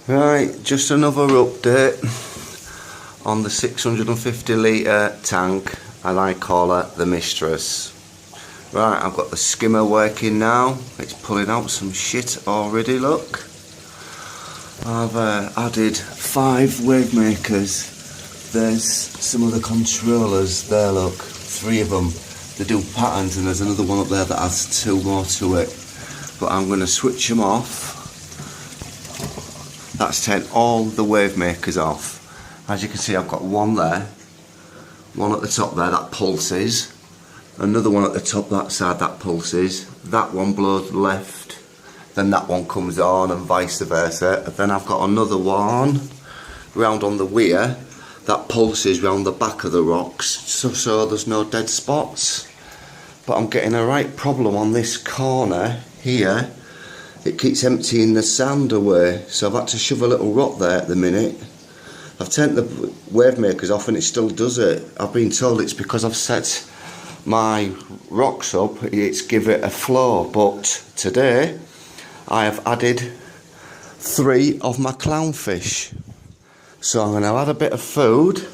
Right, just another update on the 650 litre tank, and I call her the Mistress. Right, I've got the skimmer working now. It's pulling out some shit already, look. I've added 5 wave makers. There's some of the controllers there, look, 3 of them. They do patterns, and there's another one up there that has 2 more to it. But I'm going to switch them off. That's taken all the wave makers off. As you can see, I've got one there, one at the top there that pulses, another one at the top that side that pulses, that one blows left, then that one comes on, and vice versa. And then I've got another one round on the weir that pulses round the back of the rocks, so there's no dead spots. But I'm getting a right problem on this corner here. It keeps emptying the sand away, so I've had to shove a little rock there at the minute. I've taken the wave makers off and it still does it. I've been told it's because I've set my rocks up, it's give it a flow. But today I have added 3 of my clownfish. So I'm going to add a bit of food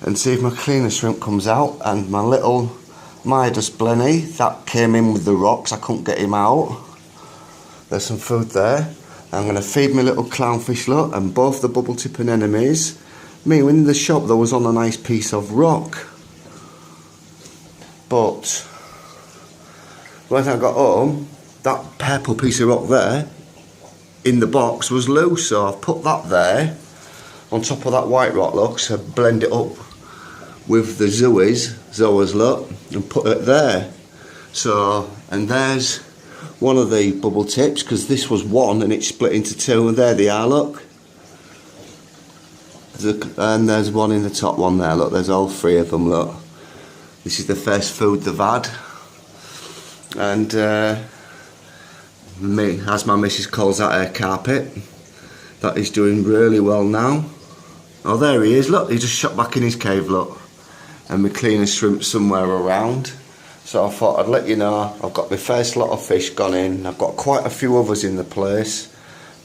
and see if my cleaner shrimp comes out, and my little Midas Blenny that came in with the rocks, I couldn't get him out. There's some food there. I'm going to feed my little clownfish, look, and both the bubble tip anemones. Me, when in the shop there was on a nice piece of rock. But when I got home, that purple piece of rock there in the box was loose, so I've put that there on top of that white rock, look, so blend it up with the Zoas, look, and put it there. So, and there's one of the bubble tips, because this was one and it split into 2, and there they are, look. And there's one in the top one there, look, there's all 3 of them, look. This is the first food they've had. And me, as my missus calls that, air carpet, that is doing really well now. Oh, there he is, look, he just shot back in his cave, look. And my cleaner shrimp somewhere around. So I thought I'd let you know, I've got my first lot of fish gone in. I've got quite a few others in the place,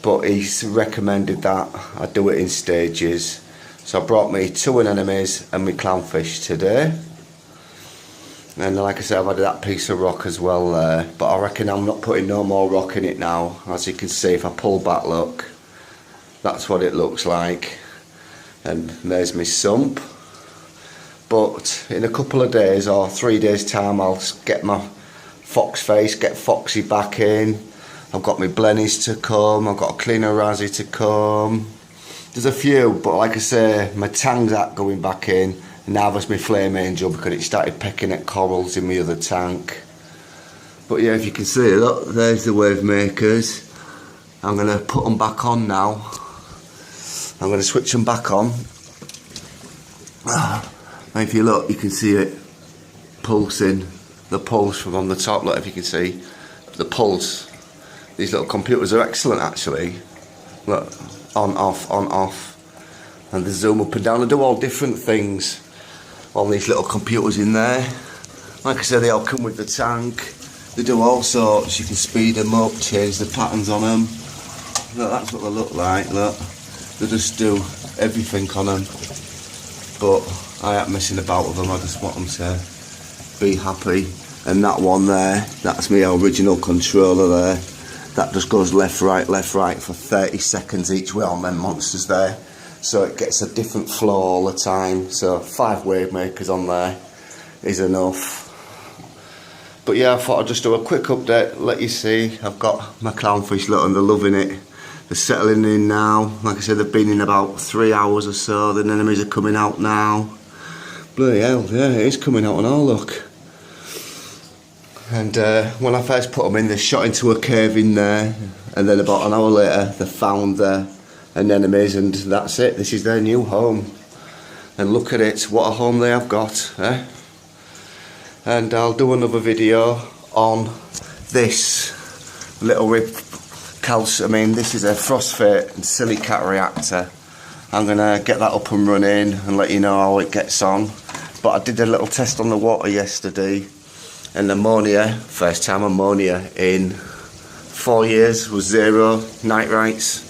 but he's recommended that I do it in stages. So I brought me 2 anemones and my clownfish today. And like I said, I've added that piece of rock as well there. But I reckon I'm not putting no more rock in it now. As you can see, if I pull back, look, that's what it looks like. And there's my sump. But in a couple of days or 3 days time, I'll get my fox face, get Foxy back in. I've got my blennies to come, I've got a cleaner razzie to come. There's a few, but like I say, my tang's out going back in. And now there's my flame angel because it started pecking at corals in my other tank. But yeah, if you can see, look, there's the wave makers. I'm going to put them back on now. I'm going to switch them back on. And if you look, you can see it pulsing, the pulse from on the top. Look, if you can see the pulse. These little computers are excellent, actually. Look, on, off, and they zoom up and down and do all different things on these little computers in there. Like I said, they all come with the tank. They do all sorts. You can speed them up, change the patterns on them. Look, that's what they look like. Look, they just do everything on them. But I ain't messing about with them, I just want them to be happy. And that one there, that's my original controller there. That just goes left, right for 30 seconds each way on them monsters there. So it gets a different flow all the time. So 5 wave makers on there is enough. But yeah, I thought I'd just do a quick update, let you see. I've got my clownfish, look, and they're loving it. They're settling in now. Like I said, they've been in about 3 hours or so. The anemones are coming out now. Bloody hell, yeah, it is coming out and all, look. And when I first put them in, they shot into a cave in there. And then about an hour later, they found the anemones, and that's it. This is their new home. And look at it, what a home they have got, eh? And I'll do another video on this little this is a phosphate and silicate reactor. I'm going to get that up and running and let you know how it gets on. But I did a little test on the water yesterday, and ammonia, first time ammonia in 4 years, was 0 nitrites.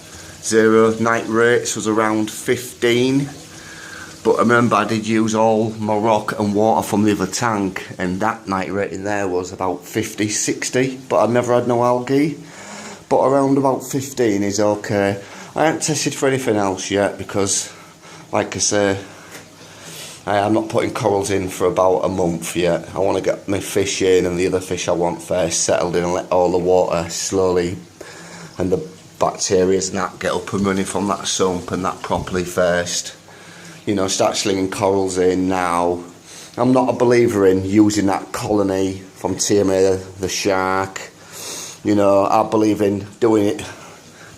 zero. Night rates was around 15. But remember, I did use all my rock and water from the other tank, and that night rate in there was about 50, 60. But I never had no algae. But around about 15 is okay. I haven't tested for anything else yet because, like I say, I'm not putting corals in for about a month yet. I want to get my fish in and the other fish I want first settled in and let all the water slowly and the bacteria and that get up and running from that sump and that properly first. You know, start slinging corals in now. I'm not a believer in using that colony from TMA, the shark. You know, I believe in doing it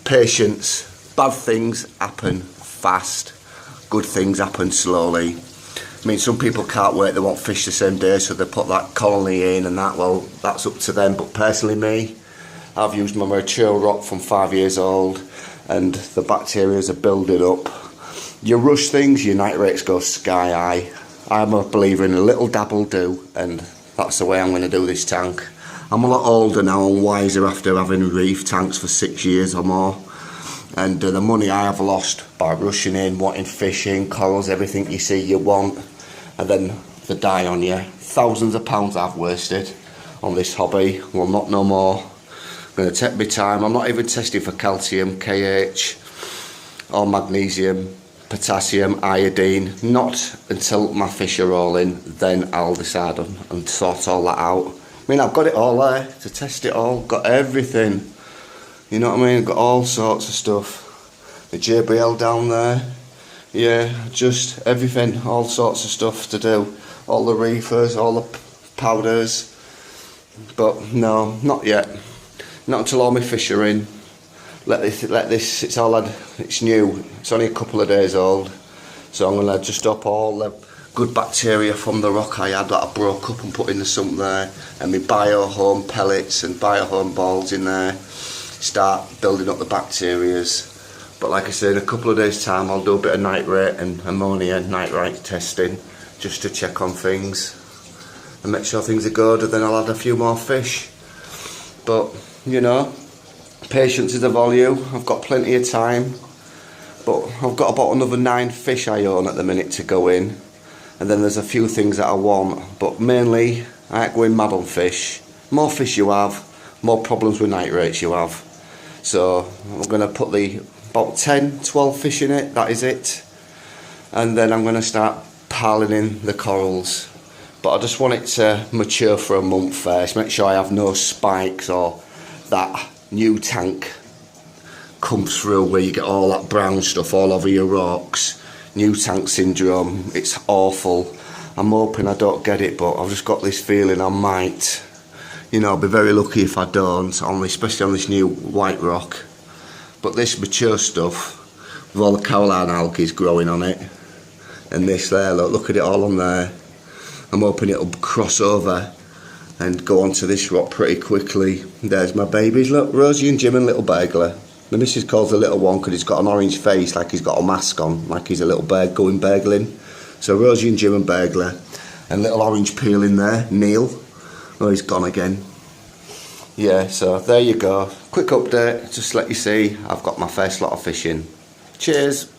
patience. Bad things happen fast. Good things happen slowly. I mean, some people can't wait, they want fish the same day, so they put that colony in and that, well, that's up to them. But personally me, I've used my mature rock from 5 years old and the bacteria are building up. You rush things, your night rates go sky high. I'm a believer in a little dabble do, and that's the way I'm going to do this tank. I'm a lot older now and wiser after having reef tanks for 6 years or more. And the money I have lost by rushing in, wanting fishing, corals, everything you see you want, and then they die on you. Thousands of pounds I've wasted on this hobby. Well, not no more. I'm going to take my time. I'm not even testing for calcium, KH, or magnesium, potassium, iodine. Not until my fish are all in, then I'll decide and sort all that out. I mean, I've got it all there to test it all, got everything. You know what I mean? I've got all sorts of stuff. The JBL down there. Yeah, just everything, all sorts of stuff to do. All the reefers, all the powders. But no, not yet. Not until all my fish are in. Let this, it's new. It's only a couple of days old. So I'm gonna just up all the good bacteria from the rock I had that I broke up and put in the sump there. And my biohome pellets and biohome balls in there. Start building up the bacterias. But like I said, in a couple of days time I'll do a bit of nitrate and ammonia nitrite testing just to check on things and make sure things are good, and then I'll add a few more fish. But you know, patience is a value. I've got plenty of time, but I've got about another 9 fish I own at the minute to go in, and then there's a few things that I want, but mainly I ain't going mad on fish. More fish you have, more problems with nitrates you have. So I'm going to put about 10, 12 fish in it, that is it. And then I'm going to start piling in the corals. But I just want it to mature for a month first, make sure I have no spikes or that new tank comes through where you get all that brown stuff all over your rocks. New tank syndrome, it's awful. I'm hoping I don't get it, but I've just got this feeling I might. You know, I'll be very lucky if I don't, especially on this new white rock. But this mature stuff, with all the kaolin algae growing on it, and this there, look at it all on there. I'm hoping it'll cross over and go onto this rock pretty quickly. There's my babies, look, Rosie and Jim and Little Burglar. The missus calls the little one because he's got an orange face, like he's got a mask on, like he's a little bird going burgling. So Rosie and Jim and Burglar, and little orange peel in there, Neil. Oh, he's gone again. Yeah, so there you go. Quick update, just let you see I've got my first lot of fish in. Cheers.